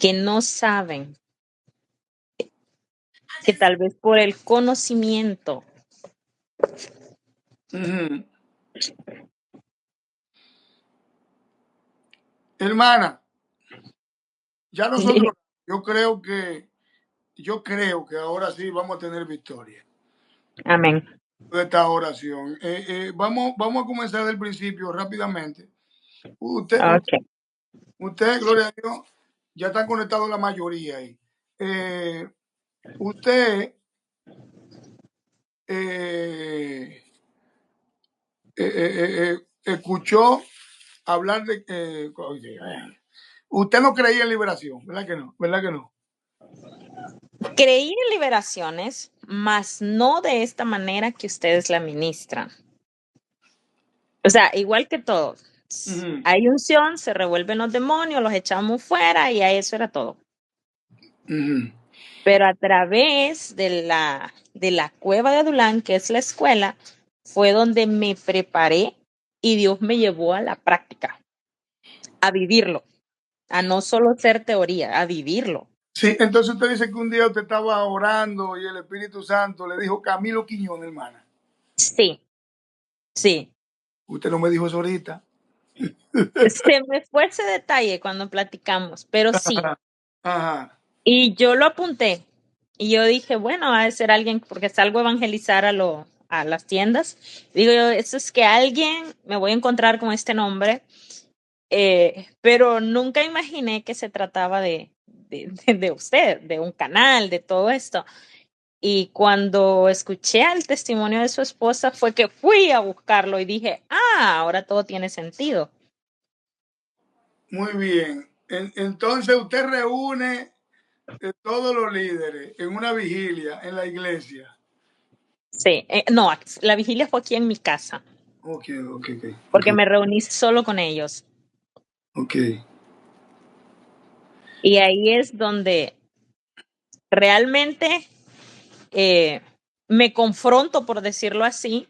que no saben que tal vez por el conocimiento. Ujú. Hermana, ya nosotros, yo creo que ahora sí vamos a tener victoria Amén. de esta oración. Vamos a comenzar del principio rápidamente. Okay. Usted, gloria a Dios, ya están conectados la mayoría ahí. Usted escuchó hablar de que usted no creía en liberación, ¿verdad que no? ¿Verdad que no? Creí en liberaciones, mas no de esta manera que ustedes la ministran. O sea, igual que todos. Ujú. Hay unción, se revuelven los demonios, los echamos fuera y a eso era todo. Ujú. Pero a través de la cueva de Adulán, que es la escuela, fue donde me preparé y Dios me llevó a la práctica, a vivirlo, a no solo ser teoría, a vivirlo. Sí, entonces usted dice que un día usted estaba orando y el Espíritu Santo le dijo Camilo Quiñón, hermana. Sí, sí. Usted no me dijo eso ahorita. Se me fue ese detalle cuando platicamos, pero sí. Ajá. Y yo lo apunté. Y yo dije, bueno, ha de ser alguien, porque salgo a evangelizar a las tiendas. Digo yo, eso es que alguien me voy a encontrar con este nombre. Pero nunca imaginé que se trataba de usted, de un canal, de todo esto. Y cuando escuché el testimonio de su esposa fue que fui a buscarlo y dije, ahora todo tiene sentido. Muy bien. Entonces usted reúne todos los líderes en una vigilia en la iglesia. Sí, no, la vigilia fue aquí en mi casa, Ok, ok, ok, ok, porque me reuní solo con ellos. ok. Y ahí es donde realmente me confronto, por decirlo así,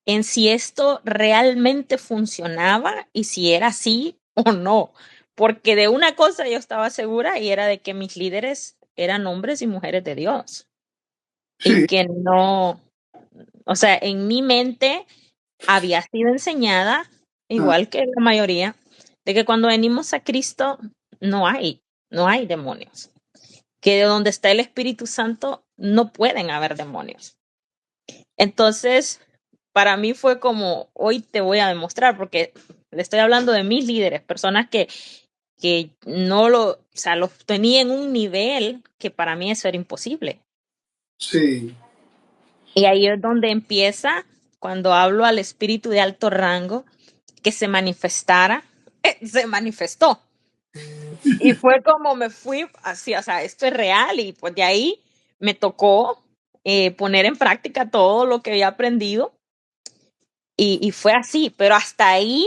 en si esto realmente funcionaba y si era así o no. Porque de una cosa yo estaba segura y era de que mis líderes eran hombres y mujeres de Dios. Y Sí. que no, o sea, en mi mente había sido enseñada, Ah, igual que la mayoría, de que cuando venimos a Cristo no hay demonios. Que de donde está el Espíritu Santo no pueden haber demonios. Entonces, para mí fue como, hoy te voy a demostrar, porque le estoy hablando de mis líderes, personas que no lo, o sea, los tenía en un nivel que para mí eso era imposible. sí. Y ahí es donde empieza, cuando hablo al espíritu de alto rango, que se manifestara, se manifestó. Y fue como me fui así, o sea, esto es real y pues de ahí me tocó poner en práctica todo lo que había aprendido y fue así, pero hasta ahí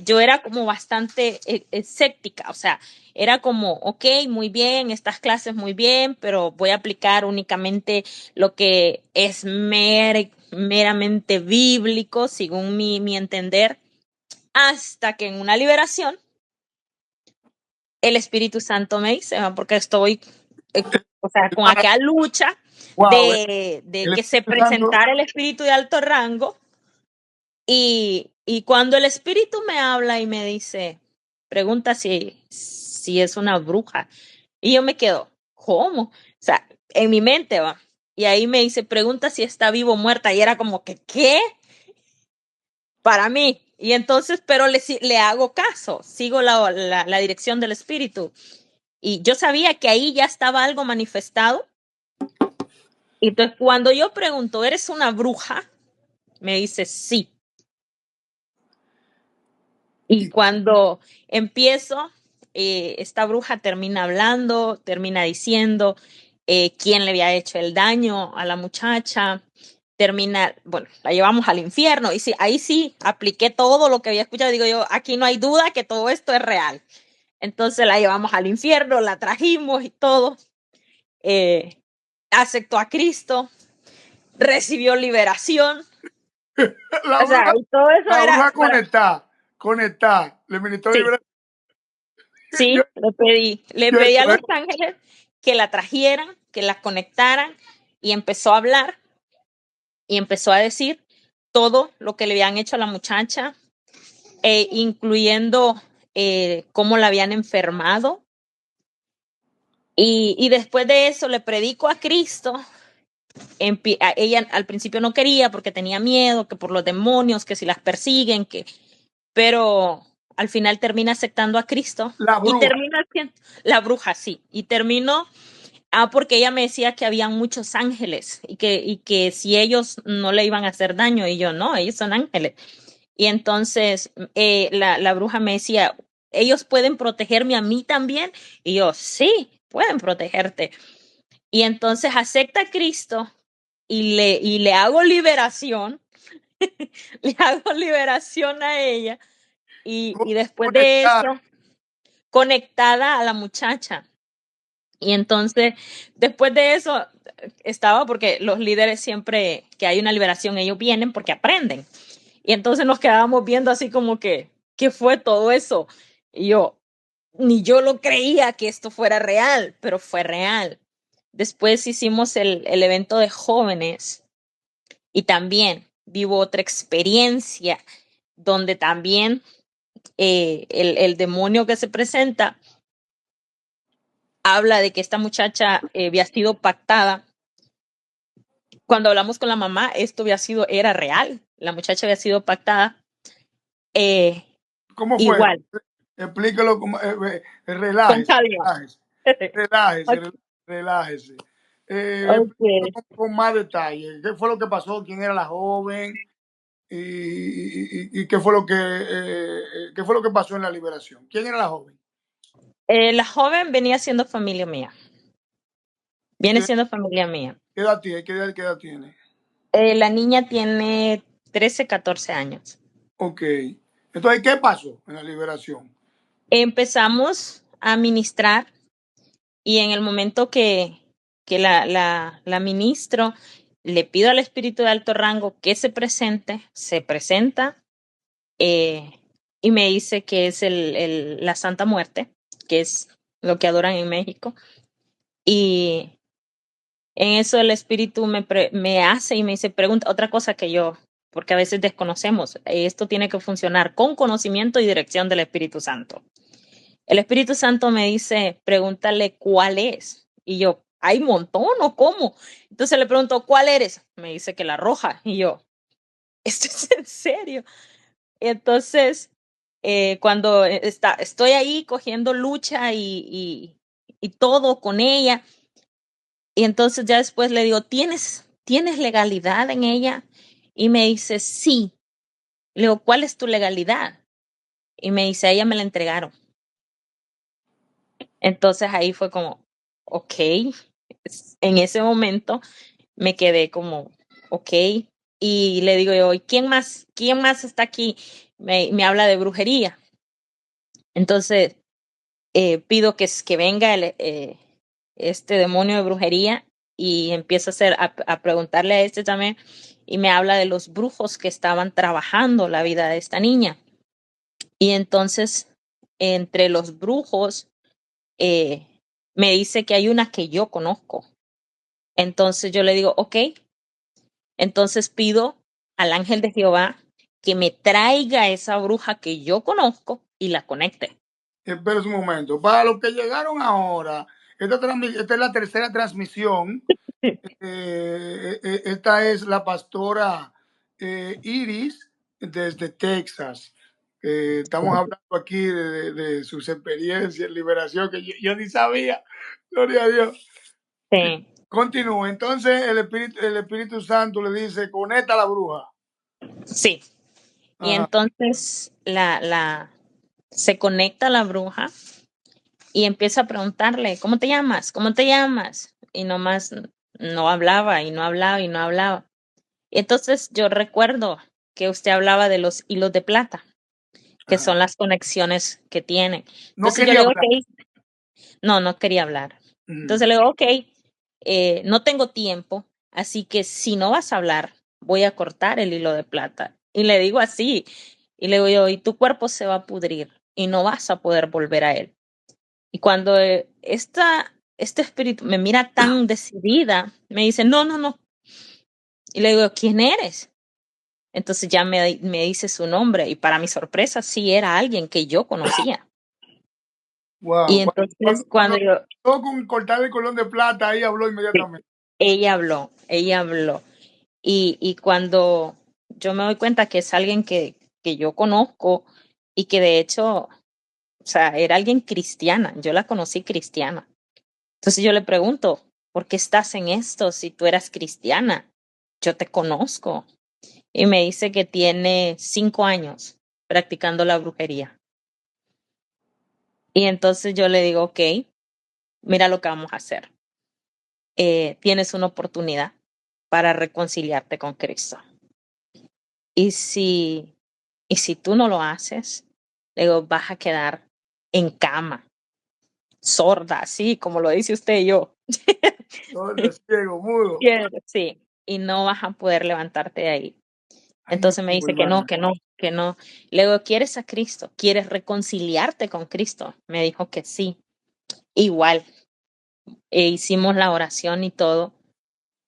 yo era como bastante escéptica, o sea, era como, ok, muy bien, estas clases muy bien, pero voy a aplicar únicamente lo que es meramente bíblico, según mi entender, hasta que en una liberación el Espíritu Santo me dice, porque estoy, o sea, con Hermana, aquella lucha wow, de el que se Espíritu Santo, presentara el Espíritu de alto rango. Y cuando el espíritu me habla y me dice, pregunta si es una bruja. Y yo me quedo, ¿cómo? O sea, en mi mente va. Y ahí me dice, pregunta si está vivo o muerta. Y era como que, ¿qué? Para mí. Y entonces, pero le hago caso, sigo la dirección del espíritu. Y yo sabía que ahí ya estaba algo manifestado. Y entonces, cuando yo pregunto, ¿eres una bruja? Me dice, sí. Y y cuando empiezo, esta bruja termina hablando, termina diciendo quién le había hecho el daño a la muchacha, termina, bueno, la llevamos al infierno. Y sí, ahí sí apliqué todo lo que había escuchado. Digo yo, aquí no hay duda que todo esto es real. Entonces la llevamos al infierno, la trajimos y todo. Eh, Aceptó a Cristo, recibió liberación. la O sea, bruja, y todo eso la era bruja para... conectada, conectada, le ministró Sí, liberación. Yo, Sí, le yo he pedí a hecho los eso. ángeles que la trajeran, que la conectaran y empezó a hablar y empezó a decir todo lo que le habían hecho a la muchacha, incluyendo cómo la habían enfermado. Y después de eso le predico a Cristo. Ella al principio no quería porque tenía miedo, que por los demonios, que si las persiguen, pero al final termina aceptando a Cristo La y bruja. termina siendo la bruja, sí, y terminó, porque ella me decía que habían muchos ángeles y que si ellos no le iban a hacer daño, y yo no, ellos son ángeles. Y entonces la bruja me decía, ellos pueden protegerme a mí también, y yo, sí, pueden protegerte. Y entonces acepta a Cristo y le hago liberación, le hago liberación a ella y después de Conectar. eso, conectada a la muchacha. Y entonces, después de eso, estaba porque los líderes siempre que hay una liberación, ellos vienen porque aprenden. Y entonces nos quedábamos viendo así como que, ¿qué fue todo eso? Y yo, ni yo lo creía que esto fuera real, pero fue real. Después hicimos el evento de jóvenes y también vivo otra experiencia donde también el demonio que se presenta habla de que esta muchacha había sido pactada. Cuando hablamos con la mamá, esto era real. La muchacha había sido pactada. eh, ¿Cómo fue? igual, Explíquelo. con Relájese, Javier. relájese, relájese, Ok. relájese. Explíquelo Ok. con más detalle. ¿Qué fue lo que pasó? ¿Quién era la joven? ¿Y qué fue qué fue lo que pasó en la liberación? ¿Quién era la joven? La joven venía siendo familia mía. Viene ¿Qué, siendo familia mía. qué edad tiene? Qué edad tiene? La niña tiene 13, 14 años. Ok. Entonces, ¿qué pasó en la liberación? Empezamos a ministrar y en el momento que la ministro, le pido al espíritu de alto rango que se presenta eh, y me dice que es la Santa Muerte, que es lo que adoran en México. Y en eso el espíritu me hace y me dice, pregunta otra cosa que yo, porque a veces desconocemos. Esto tiene que funcionar con conocimiento y dirección del Espíritu Santo. El Espíritu Santo me dice, pregúntale cuál es. Y yo, ¿hay montón o cómo? Entonces le pregunto, ¿cuál eres? Me dice que la roja. Y yo, ¿esto es en serio? Entonces, cuando estoy ahí cogiendo lucha y todo con ella, y entonces ya después le digo, ¿tienes legalidad en ella? Y me dice, sí. Le digo, ¿cuál es tu legalidad? Y me dice, a ella me la entregaron. Entonces ahí fue como, ok. En ese momento me quedé como, ok. Y le digo yo, ¿y quién más? ¿Quién más está aquí? Me habla de brujería. Entonces pido que venga este demonio de brujería y empiezo a preguntarle a este también y me habla de los brujos que estaban trabajando la vida de esta niña. Y entonces, entre los brujos, eh, me dice que hay una que yo conozco. Entonces yo le digo, ok, entonces pido al ángel de Jehová que me traiga esa bruja que yo conozco y la conecte. Espera un momento. Para los que llegaron ahora, esta es la tercera transmisión. Esta es la pastora Iris desde Texas. Estamos hablando aquí de sus experiencias en liberación que yo ni sabía. Gloria a Dios. Sí, Continúa. Entonces el Espíritu Santo le dice, conecta a la bruja. sí. Y Ajá. entonces se conecta la bruja y empieza a preguntarle, ¿cómo te llamas? ¿Cómo te llamas? Y nomás no hablaba y no hablaba y no hablaba. Entonces yo recuerdo que usted hablaba de los hilos de plata, que Ajá. son las conexiones que tienen. No Entonces yo quería le digo, hablar. ok, no, no quería hablar. Ujú. Entonces le digo, ok, no tengo tiempo, así que si no vas a hablar, voy a cortar el hilo de plata. Y le digo así, y le digo yo, y tu cuerpo se va a pudrir y no vas a poder volver a él. Y cuando este espíritu me mira tan decidida, me dice, no, no, no. Y le digo, ¿quién eres? Entonces ya me dice su nombre y para mi sorpresa sí era alguien que yo conocía. Y Wow. entonces cuando yo, Todo con cortar el colón de plata, ahí habló sí, inmediatamente. ella habló. Y cuando yo me doy cuenta que es alguien que yo conozco y que de hecho, o sea, era alguien cristiana, yo la conocí cristiana. Entonces yo le pregunto, ¿por qué estás en esto si tú eras cristiana? Yo te conozco. Y me dice que tiene 5 años practicando la brujería. Y entonces yo le digo, ok, mira lo que vamos a hacer. Tienes una oportunidad para reconciliarte con Cristo. Y si, y si tú no lo haces, le digo, vas a quedar en cama, sorda, así como lo dice usted y yo. Sordo, ciego, mudo. Sí, y no vas a poder levantarte de ahí. Ay, mi Entonces me dice que no, hermana. que no, que no. Le digo, ¿quieres a Cristo? ¿Quieres reconciliarte con Cristo? Me dijo que sí. Igual, hicimos la oración y todo.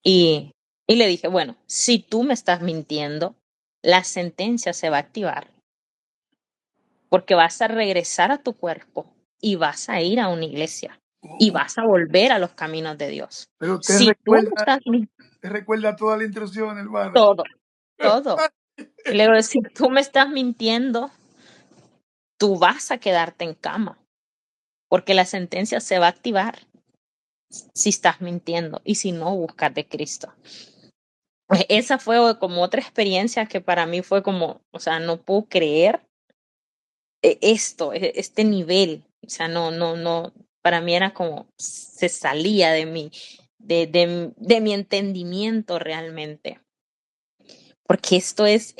Y, y le dije, bueno, si tú me estás mintiendo, la sentencia se va a activar porque vas a regresar a tu cuerpo y vas a ir a una iglesia y Oh, vas a volver a los caminos de Dios. pero Si tú me estás mintiendo, te recuerda toda la instrucción, hermana. todo, todo. Y le digo, si tú me estás mintiendo, tú vas a quedarte en cama porque la sentencia se va a activar si estás mintiendo y si no buscas de Cristo. Esa fue como otra experiencia que para mí fue como, o sea, no puedo creer este nivel. O sea, no, no, no, para mí era como se salía de mi entendimiento realmente, porque esto es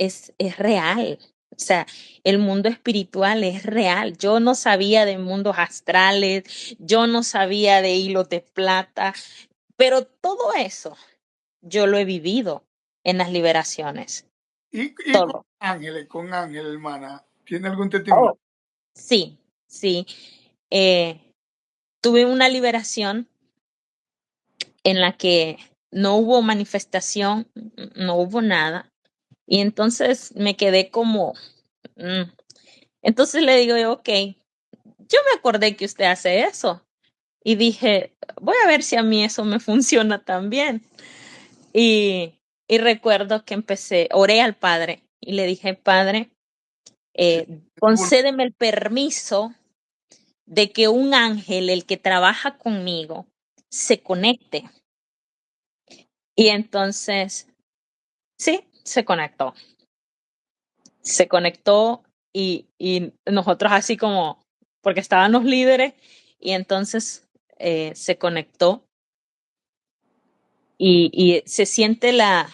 real. O sea, el mundo espiritual es real. Yo no sabía de mundos astrales, yo no sabía de hilos de plata, pero todo eso yo lo he vivido en las liberaciones. Y Todo. con ángeles, hermana. ¿Tiene algún testimonio? Oh, sí, sí. Eh, tuve una liberación en la que no hubo manifestación, no hubo nada. Y entonces me quedé como, mm. Entonces le digo yo, ok, yo me acordé que usted hace eso. Y dije, voy a ver si a mí eso me funciona también. Y recuerdo que oré al Padre y le dije, Padre, Sí, concédeme el permiso de que un ángel, el que trabaja conmigo, se conecte. Y entonces, sí, se conectó. Se conectó y nosotros así como, porque estaban los líderes, y entonces se conectó y se siente la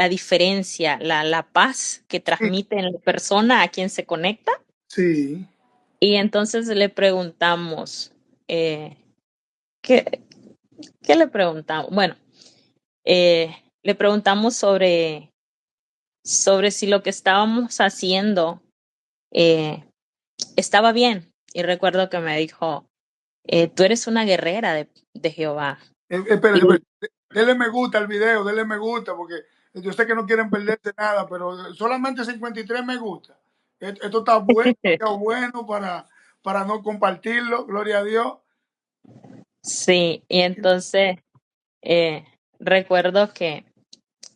diferencia, la paz que transmite en la persona a quien se conecta. sí. Y entonces le preguntamos, eh, ¿qué, qué le preguntamos? Bueno, le preguntamos sobre si lo que estábamos haciendo eh, estaba bien. Y recuerdo que me dijo, tú eres una guerrera de Jehová. Espérese, Y espérese. Dele me gusta al video, dele me gusta, porque yo sé que no quieren perderse nada, pero solamente 53 me gusta. Esto está bueno para no compartirlo, gloria a Dios. sí, y entonces eh, recuerdo que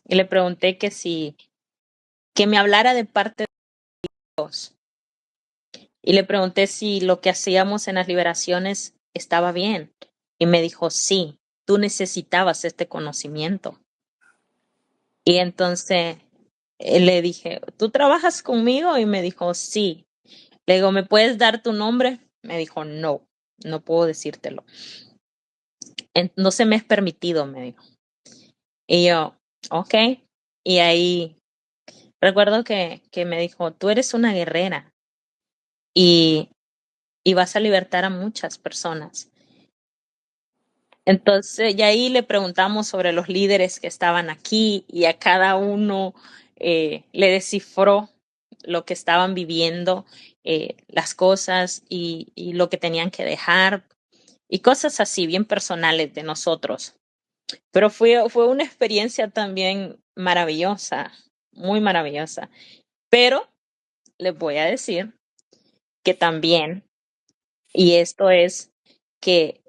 le pregunté que me hablara de parte de Dios. Y le pregunté si lo que hacíamos en las liberaciones estaba bien. Y me dijo, sí, tú necesitabas este conocimiento. Y entonces le dije, ¿tú trabajas conmigo? Y me dijo, sí. Le digo, ¿me puedes dar tu nombre? Me dijo, no, no puedo decírtelo. No se me es permitido, me dijo. Y yo, ok. Y ahí recuerdo que me dijo, tú eres una guerrera y, y vas a libertar a muchas personas. Entonces, y ahí le preguntamos sobre los líderes que estaban aquí y a cada uno le descifró lo que estaban viviendo, las cosas y lo que tenían que dejar. y cosas así, bien personales de nosotros. Pero fue una experiencia también maravillosa, muy maravillosa. Pero les voy a decir que también, y esto es que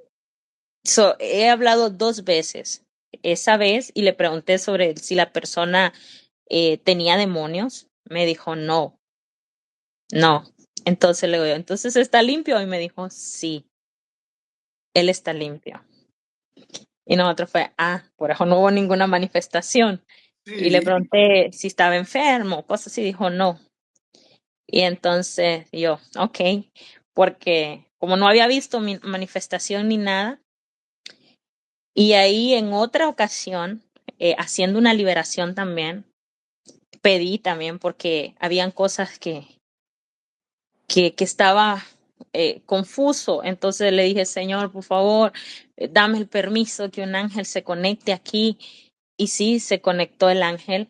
he hablado 2 veces. Esa vez y le pregunté sobre si la persona tenía demonios. Me dijo no, no. Entonces le digo, entonces está limpio y me dijo sí, él está limpio. Y nosotros fue, por eso no hubo ninguna manifestación. Y le Sí, pregunté si estaba enfermo, cosas así, dijo no. Y entonces yo, ok, porque como no había visto mi manifestación ni nada, y ahí en otra ocasión, haciendo una liberación también, pedí también porque habían cosas que estaba confuso. Entonces le dije, Señor, por favor, dame el permiso que un ángel se conecte aquí. Y sí, se conectó el ángel